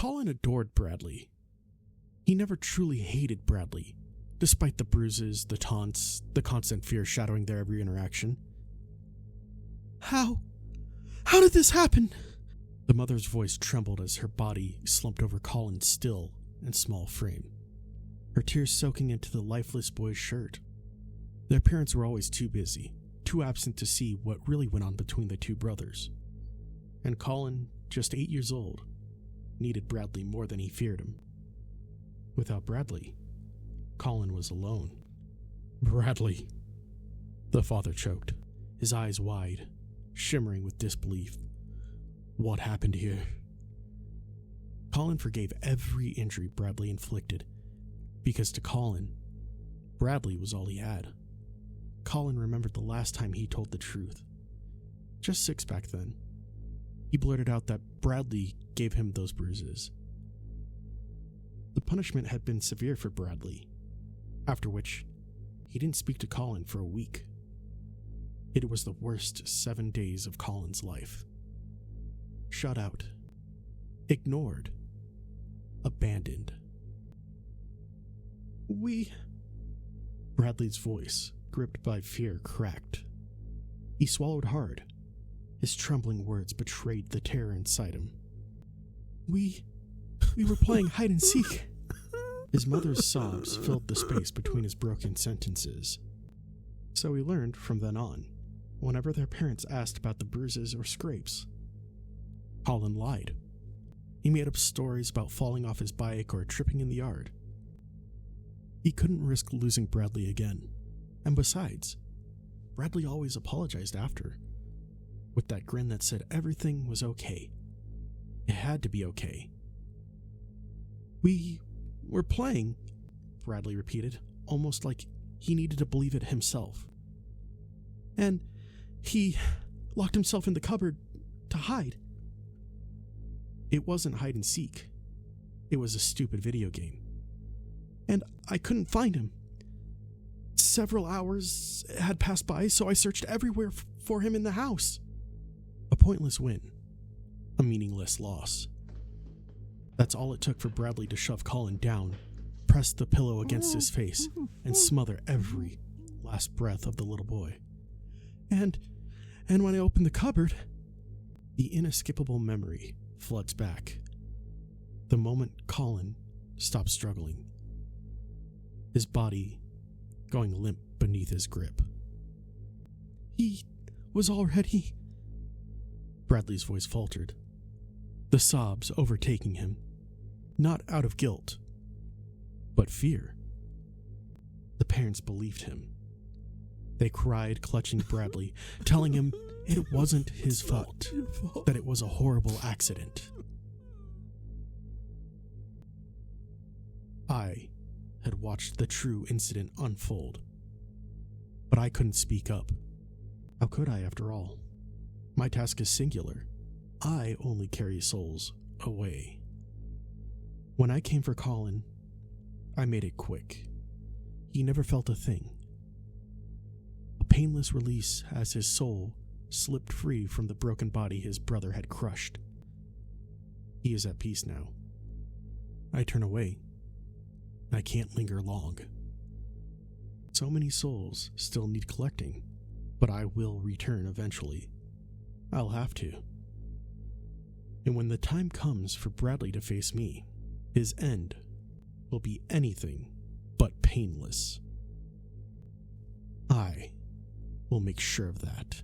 Colin adored Bradley. He never truly hated Bradley, despite the bruises, the taunts, the constant fear shadowing their every interaction. How did this happen? The mother's voice trembled as her body slumped over Colin's still and small frame, her tears soaking into the lifeless boy's shirt. Their parents were always too busy, too absent to see what really went on between the two brothers. And Colin, just 8 years old, needed Bradley more than he feared him. Without Bradley, Colin was alone. Bradley. The father choked, his eyes wide, shimmering with disbelief. What happened here? Colin forgave every injury Bradley inflicted, because to Colin, Bradley was all he had. Colin remembered the last time he told the truth. Just 6 back then. He blurted out that Bradley gave him those bruises. The punishment had been severe for Bradley, after which he didn't speak to Colin for a week. It was the worst 7 days of Colin's life. Shut out, ignored, abandoned. Bradley's voice, gripped by fear, cracked. He swallowed hard. His trembling words betrayed the terror inside him. We were playing hide and seek. His mother's sobs filled the space between his broken sentences. So he learned from then on, whenever their parents asked about the bruises or scrapes, Colin lied. He made up stories about falling off his bike or tripping in the yard. He couldn't risk losing Bradley again. And besides, Bradley always apologized after, with that grin that said everything was okay. It had to be okay. We were playing, Bradley repeated, almost like he needed to believe it himself. And he locked himself in the cupboard to hide. It wasn't hide and seek. It was a stupid video game. And I couldn't find him. Several hours had passed by, so I searched everywhere for him in the house. A pointless win. A meaningless loss. That's all it took for Bradley to shove Colin down, press the pillow against his face, and smother every last breath of the little boy. And when I opened the cupboard, the inescapable memory floods back. The moment Colin stopped struggling, his body going limp beneath his grip. He was already... Bradley's voice faltered, the sobs overtaking him, not out of guilt, but fear. The parents believed him. They cried, clutching Bradley, telling him it wasn't his fault, that it was a horrible accident. I had watched the true incident unfold, but I couldn't speak up. How could I, after all? My task is singular. I only carry souls away. When I came for Colin, I made it quick. He never felt a thing. A painless release as his soul slipped free from the broken body his brother had crushed. He is at peace now. I turn away. I can't linger long. So many souls still need collecting, but I will return eventually. I'll have to. And when the time comes for Bradley to face me, his end will be anything but painless. I will make sure of that.